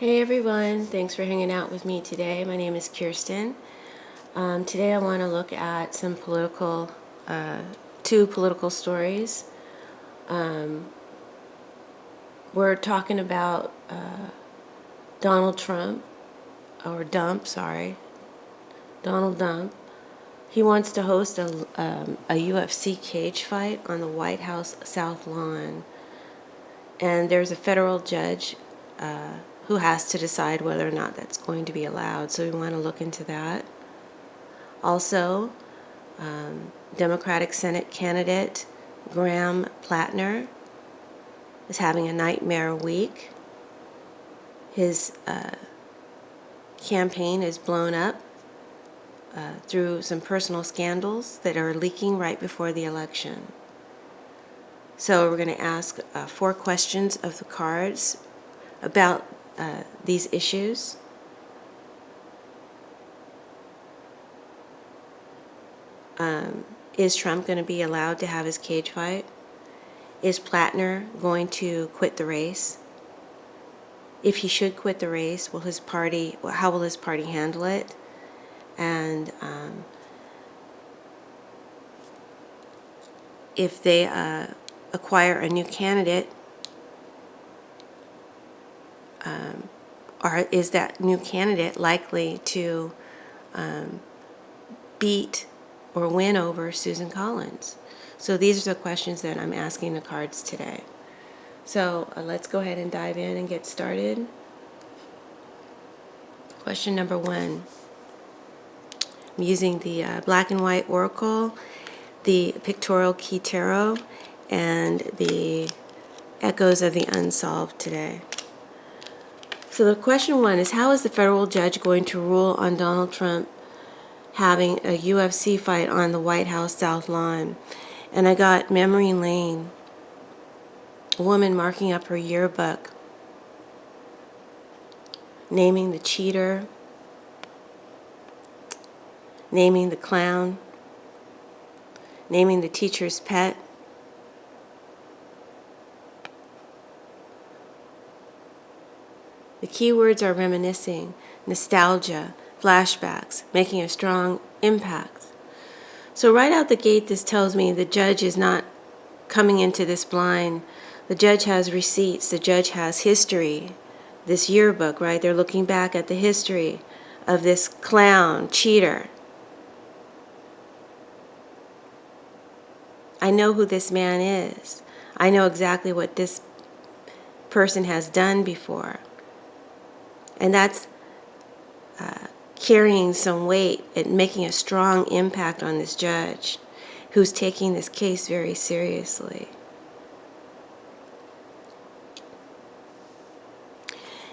Hey everyone, thanks for hanging out with me today. My name is KEIRSTIN. Today I want to look at some two political stories. We're talking about Donald Trump, or Dump, sorry, Donald Dump. He wants to host a UFC cage fight on the White House South Lawn. And there's a federal judge who has to decide whether or not that's going to be allowed. So we want to look into that. Also, Democratic Senate candidate Graham Platner is having a nightmare week. His campaign is blown up through some personal scandals that are leaking right before the election. So we're going to ask 4 questions of the cards about these issues. Is Trump going to be allowed to have his cage fight? Is Platner going to quit the race? If he should quit the race, how will his party handle it? And if they acquire a new candidate, or is that new candidate likely to beat or win over Susan Collins? So these are the questions that I'm asking the cards today. So let's go ahead and dive in and get started. Question number 1. I'm using the black and white oracle, the pictorial key tarot, and the echoes of the unsolved today. So the question 1 is, how is the federal judge going to rule on Donald Trump having a UFC fight on the White House South Lawn? And I got memory lane, a woman marking up her yearbook, naming the cheater, naming the clown, naming the teacher's pet. The key words are reminiscing, nostalgia, flashbacks, making a strong impact. So right out the gate, this tells me the judge is not coming into this blind. The judge has receipts. The judge has history. This yearbook, right? They're looking back at the history of this clown, cheater. I know who this man is. I know exactly what this person has done before. And that's carrying some weight and making a strong impact on this judge who's taking this case very seriously.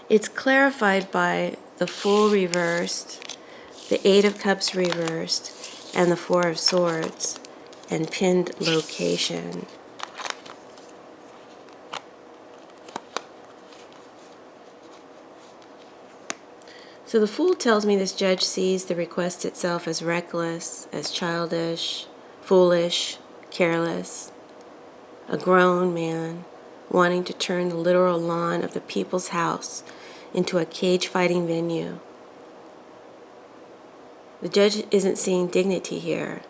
It's clarified by the Fool reversed, the 8 of Cups reversed, and the 4 of Swords, and pinned location. So the Fool tells me this judge sees the request itself as reckless, as childish, foolish, careless. A grown man wanting to turn the literal lawn of the people's house into a cage-fighting venue. The judge isn't seeing dignity here.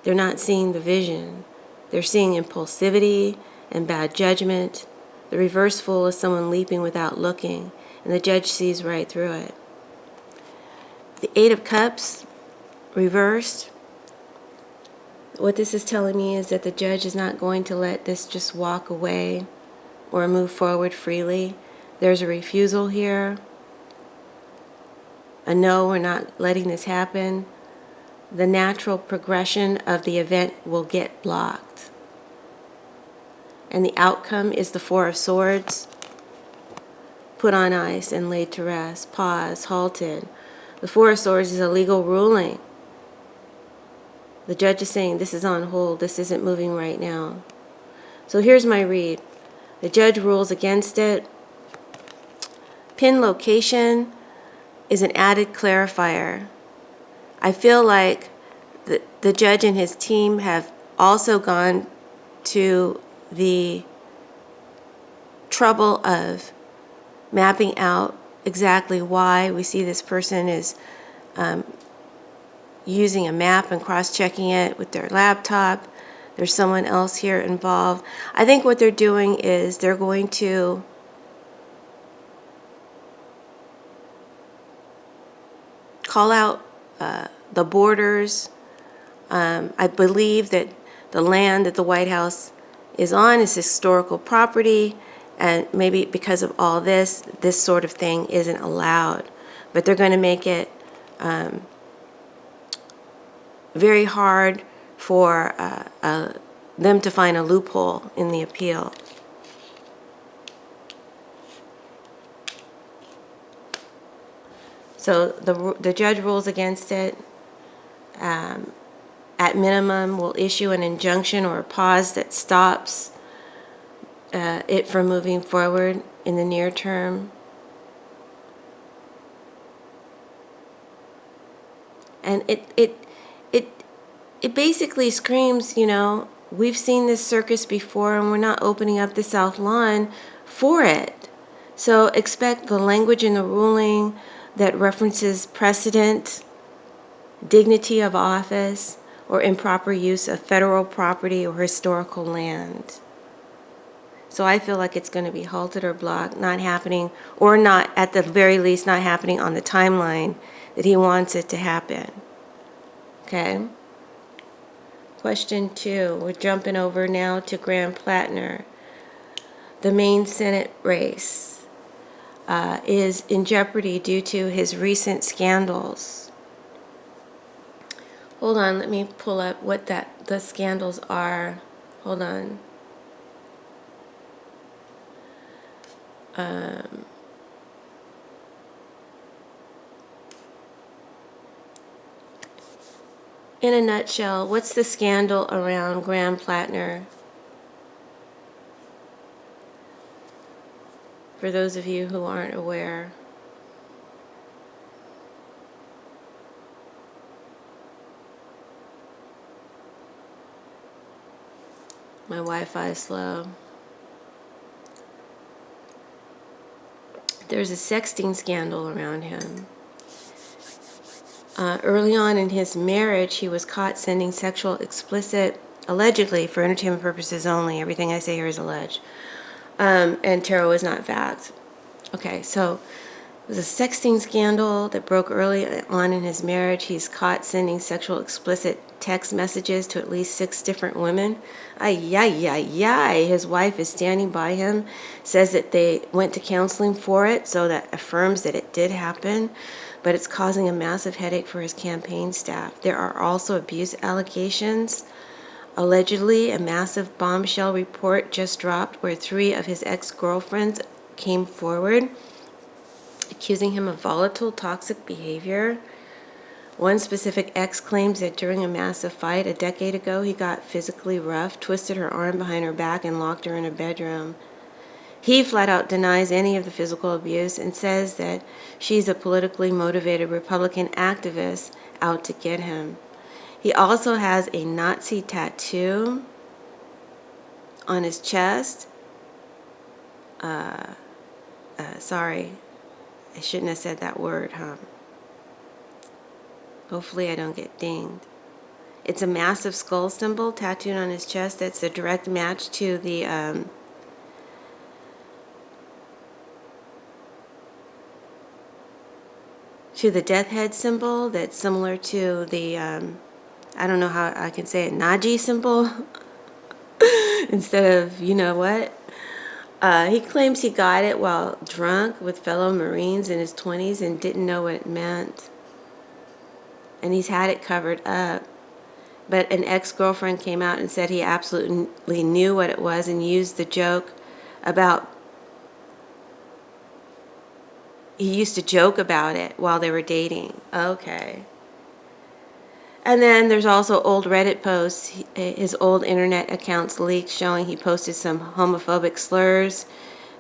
They're not seeing the vision. They're seeing impulsivity and bad judgment. The reverse Fool is someone leaping without looking, and the judge sees right through it. The 8 of Cups, reversed. What this is telling me is that the judge is not going to let this just walk away or move forward freely. There's a refusal here. A no, we're not letting this happen. The natural progression of the event will get blocked. And the outcome is the 4 of Swords. Put on ice and laid to rest, paused, halted. The 4 of Swords is a legal ruling. The judge is saying this is on hold, this isn't moving right now. So here's my read. The judge rules against it. Pin location is an added clarifier. I feel like the judge and his team have also gone to the trouble of mapping out exactly why. We see this person is using a map and cross-checking it with their laptop. There's someone else here involved. I think what they're doing is they're going to call out the borders. I believe that the land that the White House is on is historical property, and maybe because of all this sort of thing isn't allowed. But they're going to make it very hard for them to find a loophole in the appeal. So the judge rules against it. At minimum, will issue an injunction or a pause that stops it from moving forward in the near term. And it basically screams, you know, we've seen this circus before and we're not opening up the South Lawn for it. So expect the language in the ruling that references precedent, dignity of office, or improper use of federal property or historical land. So I feel like it's going to be halted or blocked, not happening, or not, at the very least, not happening on the timeline that he wants it to happen. Okay? Question 2. We're jumping over now to Graham Platner. The Maine Senate race is in jeopardy due to his recent scandals. Hold on, let me pull up what the scandals are. Hold on. In a nutshell, what's the scandal around Graham Platner? For those of you who aren't aware. My Wi-Fi is slow. There's a sexting scandal around him. Early on in his marriage, he was caught sending sexual explicit, allegedly for entertainment purposes only. Everything I say here is alleged. And tarot is not fact. Okay, so it was a sexting scandal that broke early on in his marriage. He's caught sending sexual explicit text messages to at least 6 different women. Ay, ay, ay, ay. His wife is standing by him, says that they went to counseling for it, so that affirms that it did happen, but it's causing a massive headache for his campaign staff. There are also abuse allegations. Allegedly, a massive bombshell report just dropped where 3 of his ex-girlfriends came forward accusing him of volatile, toxic behavior. One specific ex claims that during a massive fight a decade ago, he got physically rough, twisted her arm behind her back, and locked her in a bedroom. He flat out denies any of the physical abuse and says that she's a politically motivated Republican activist out to get him. He also has a Nazi tattoo on his chest. Sorry, I shouldn't have said that word, huh? Hopefully I don't get dinged. It's a massive skull symbol tattooed on his chest that's a direct match to the death head symbol that's similar to the, I don't know how I can say it, Nazi symbol instead of you know what. He claims he got it while drunk with fellow Marines in his 20s and didn't know what it meant. And he's had it covered up. But an ex-girlfriend came out and said he absolutely knew what it was and used the joke about, he used to joke about it while they were dating. Okay. And then there's also old Reddit posts, his old internet accounts leaked showing he posted some homophobic slurs,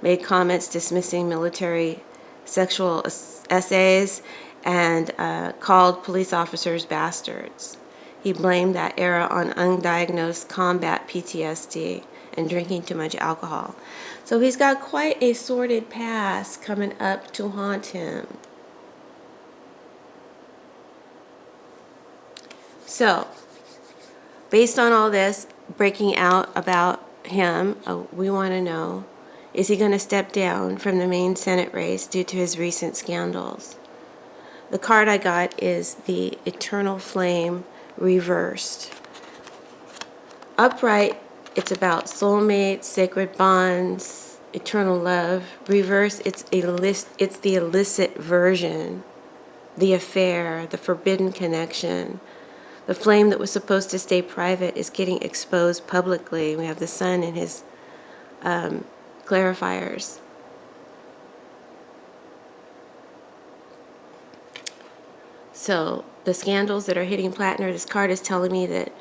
made comments dismissing military sexual essays, and called police officers bastards. He blamed that era on undiagnosed combat PTSD and drinking too much alcohol. So he's got quite a sordid past coming up to haunt him. So, based on all this breaking out about him, we want to know, is he going to step down from the main Senate race due to his recent scandals? The card I got is the Eternal Flame reversed. Upright, it's about soulmates, sacred bonds, eternal love. Reverse, it's the illicit version, the affair, the forbidden connection. The flame that was supposed to stay private is getting exposed publicly. We have the sun in his clarifiers. So the scandals that are hitting Platner, this card is telling me that,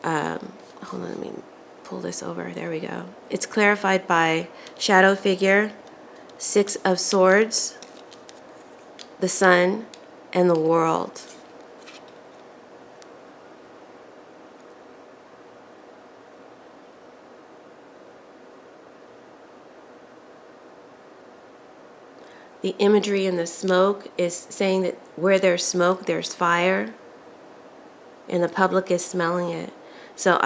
hold on, let me pull this over. There we go. It's clarified by shadow figure, 6 of Swords, the sun, and the world. The imagery in the smoke is saying that where there's smoke, there's fire, and the public is smelling it. So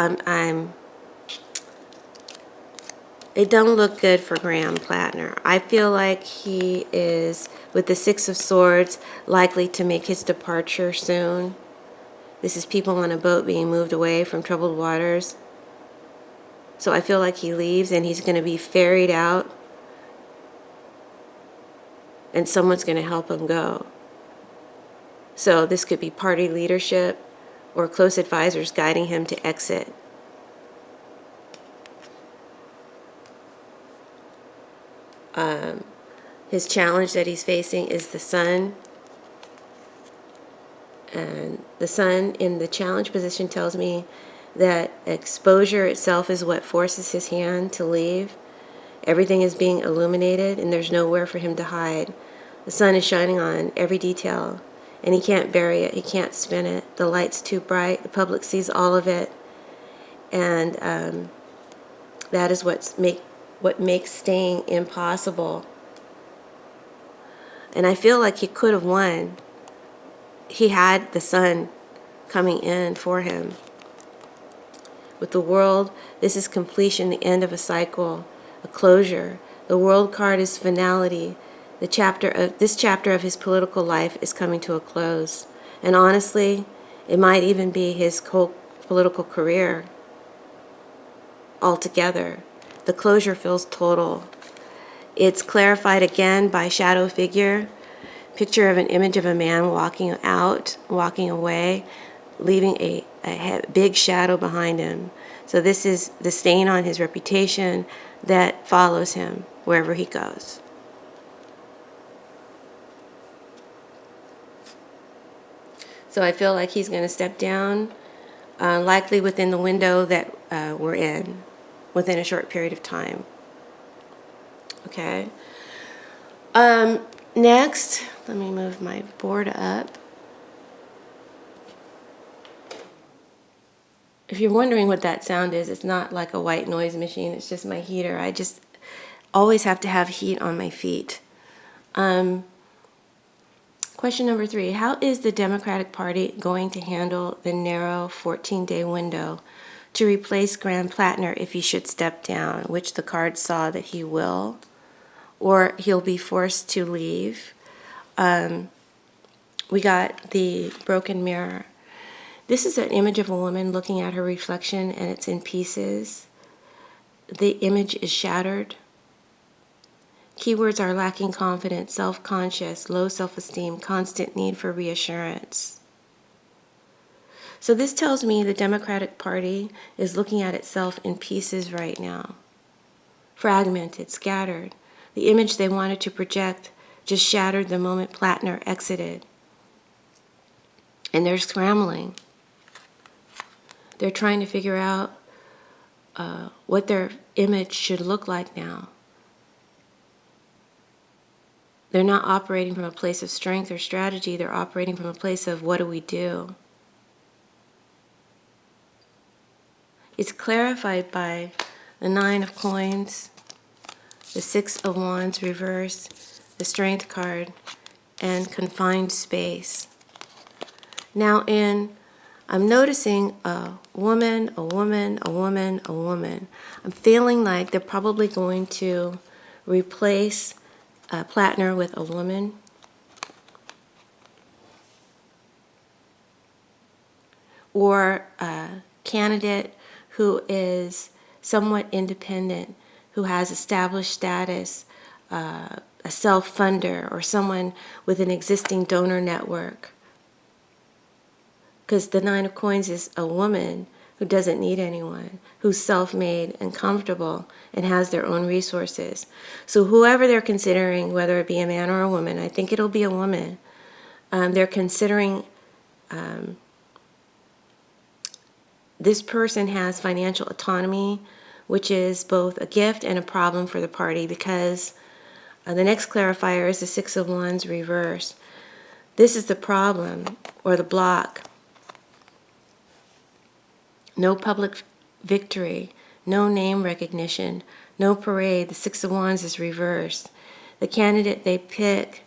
it don't look good for Graham Platner. I feel like he is, with the 6 of Swords, likely to make his departure soon. This is people on a boat being moved away from troubled waters. So I feel like he leaves and he's going to be ferried out, and someone's going to help him go. So this could be party leadership or close advisors guiding him to exit. His challenge that he's facing is the sun. And the sun in the challenge position tells me that exposure itself is what forces his hand to leave. Everything is being illuminated and there's nowhere for him to hide. The sun is shining on every detail and he can't bury it, he can't spin it. The light's too bright, the public sees all of it. And that is what makes staying impossible. And I feel like he could have won. He had the sun coming in for him. With the world, this is completion, the end of a cycle, a closure. The world card is finality. This chapter of his political life is coming to a close. And honestly, it might even be his whole political career altogether. The closure feels total. It's clarified again by shadow figure. Picture of an image of a man walking away, leaving a big shadow behind him. So this is the stain on his reputation that follows him wherever he goes. So I feel like he's going to step down, likely within the window that we're in, within a short period of time. Okay. Next, let me move my board up. If you're wondering what that sound is, it's not like a white noise machine. It's just my heater. I just always have to have heat on my feet. Question number 3. How is the Democratic Party going to handle the narrow 14-day window to replace Graham Platner if he should step down, which the card saw that he will, or he'll be forced to leave? We got the broken mirror. This is an image of a woman looking at her reflection, and it's in pieces. The image is shattered. Keywords are lacking confidence, self-conscious, low self-esteem, constant need for reassurance. So this tells me the Democratic Party is looking at itself in pieces right now. Fragmented, scattered. The image they wanted to project just shattered the moment Platner exited. And they're scrambling. They're trying to figure out what their image should look like now. They're not operating from a place of strength or strategy. They're operating from a place of what do we do? It's clarified by the Nine of Coins, the Six of Wands reversed, the Strength card, and confined space. Now I'm noticing a woman, a woman, a woman, a woman. I'm feeling like they're probably going to replace Platner with a woman. Or a candidate who is somewhat independent, who has established status, a self-funder, or someone with an existing donor network. Because the Nine of Coins is a woman who doesn't need anyone, who's self-made and comfortable and has their own resources. So whoever they're considering, whether it be a man or a woman, I think it'll be a woman, they're considering this person has financial autonomy, which is both a gift and a problem for the party, because the next clarifier is the Six of Wands reversed. This is the problem, or the block. No public victory, no name recognition, no parade. The Six of Wands is reversed. The candidate they pick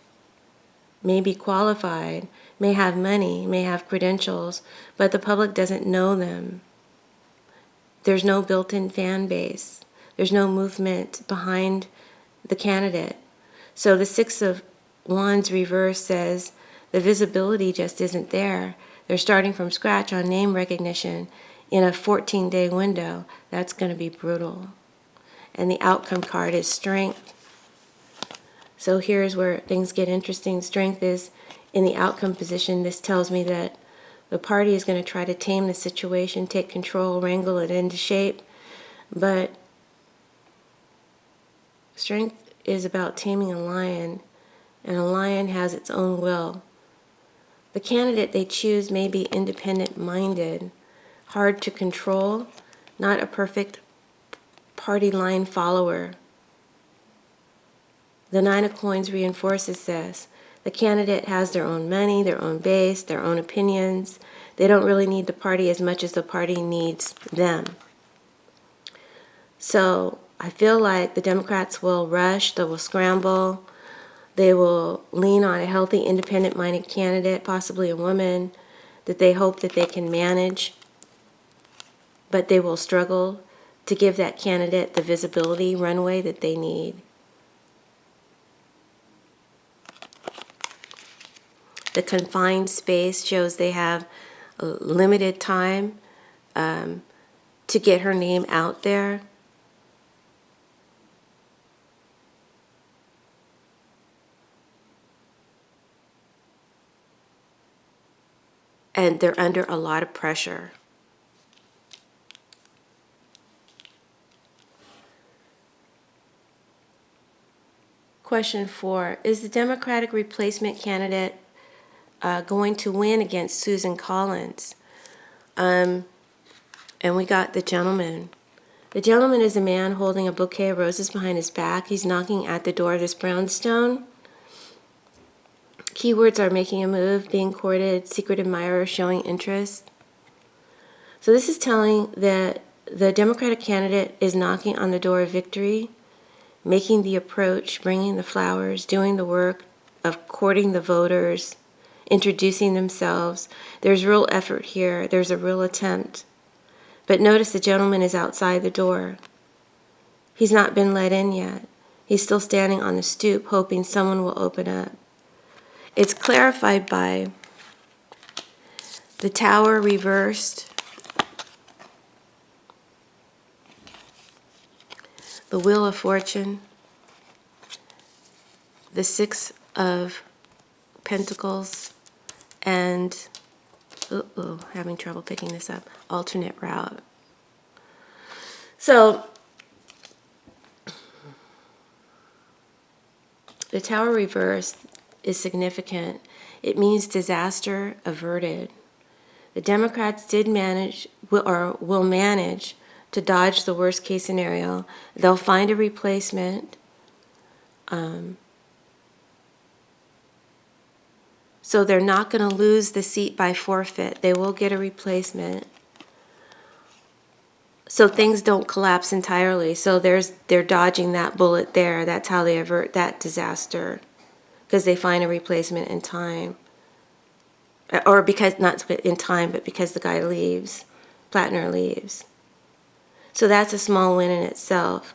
may be qualified, may have money, may have credentials, but the public doesn't know them. There's no built-in fan base. There's no movement behind the candidate. So the Six of Wands reverse says the visibility just isn't there. They're starting from scratch on name recognition in a 14-day window. That's going to be brutal. And the outcome card is Strength. So here's where things get interesting. Strength is in the outcome position. This tells me that the party is going to try to tame the situation, take control, wrangle it into shape. But Strength is about taming a lion, and a lion has its own will. The candidate they choose may be independent-minded, hard to control, not a perfect party line follower. The Nine of Coins reinforces this. The candidate has their own money, their own base, their own opinions. They don't really need the party as much as the party needs them. So I feel like the Democrats will rush, they will scramble, they will lean on a healthy, independent-minded candidate, possibly a woman, that they hope that they can manage, but they will struggle to give that candidate the visibility, runway that they need. The confined space shows they have a limited time to get her name out there. And they're under a lot of pressure. Question 4. Is the Democratic replacement candidate going to win against Susan Collins? And we got the gentleman. The gentleman is a man holding a bouquet of roses behind his back. He's knocking at the door of this brownstone. Keywords are making a move, being courted, secret admirer, showing interest. So this is telling that the Democratic candidate is knocking on the door of victory, making the approach, bringing the flowers, doing the work of courting the voters, introducing themselves. There's real effort here. There's a real attempt. But notice the gentleman is outside the door. He's not been let in yet. He's still standing on the stoop, hoping someone will open up. It's clarified by the Tower reversed, the Wheel of Fortune, the Six of Pentacles, and having trouble picking this up, alternate route. So the Tower reversed is significant. It means disaster averted. The Democrats did manage, will manage to dodge the worst case scenario. They'll find a replacement. So they're not going to lose the seat by forfeit. They will get a replacement. So things don't collapse entirely. So they're dodging that bullet there. That's how they avert that disaster, because they find a replacement in time. Or because, not in time, but because the guy leaves, Platner leaves. So that's a small win in itself.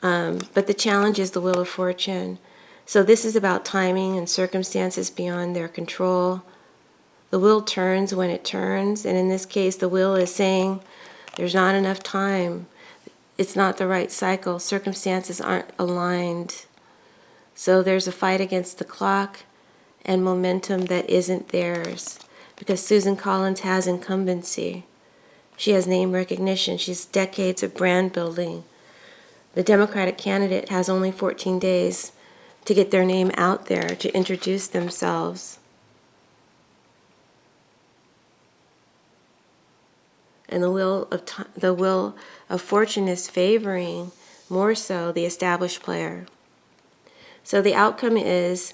But the challenge is the Wheel of Fortune. So this is about timing and circumstances beyond their control. The wheel turns when it turns, and in this case, the wheel is saying there's not enough time. It's not the right cycle. Circumstances aren't aligned. So there's a fight against the clock and momentum that isn't theirs, because Susan Collins has incumbency. She has name recognition. She's decades of brand building. The Democratic candidate has only 14 days to get their name out there, to introduce themselves. And the wheel of fortune is favoring more so the established player. So the outcome is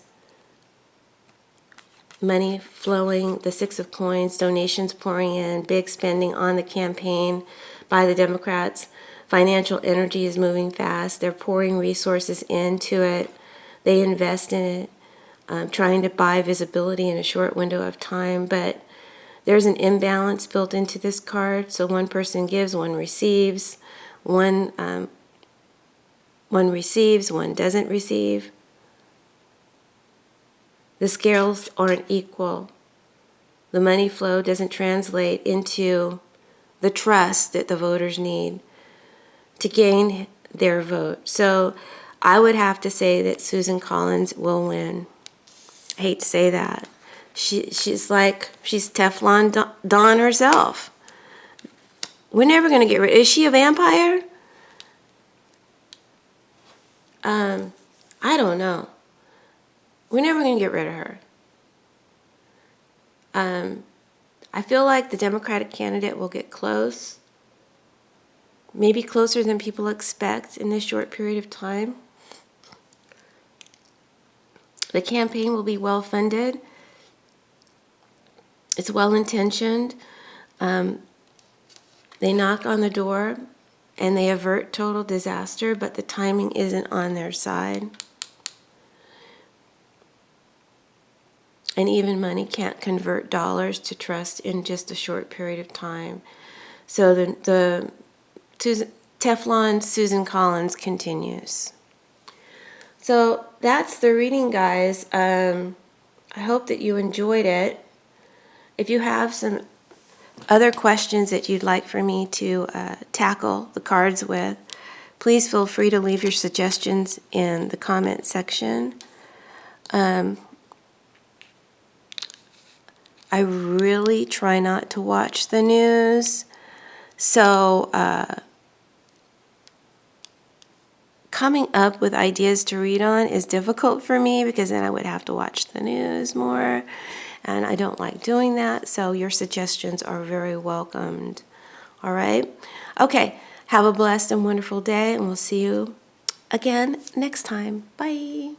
money flowing, the Six of Coins, donations pouring in, big spending on the campaign by the Democrats. Financial energy is moving fast. They're pouring resources into it. They invest in it, trying to buy visibility in a short window of time. But there's an imbalance built into this card. So one person gives, one receives. One receives, one doesn't receive. The scales aren't equal. The money flow doesn't translate into the trust that the voters need to gain their vote. So I would have to say that Susan Collins will win. I hate to say that. She's Teflon Dawn herself. We're never going to get rid. Is she a vampire? I don't know. We're never going to get rid of her. I feel like the Democratic candidate will get close, maybe closer than people expect in this short period of time. The campaign will be well funded. It's well intentioned. They knock on the door and they avert total disaster, but the timing isn't on their side. And even money can't convert dollars to trust in just a short period of time. So the Teflon Susan Collins continues. So that's the reading, guys. I hope that you enjoyed it. If you have some other questions that you'd like for me to tackle the cards with, please feel free to leave your suggestions in the comment section. I really try not to watch the news, so coming up with ideas to read on is difficult for me, because then I would have to watch the news more, and I don't like doing that, so your suggestions are very welcomed. All right? Okay, have a blessed and wonderful day, and we'll see you again next time. Bye.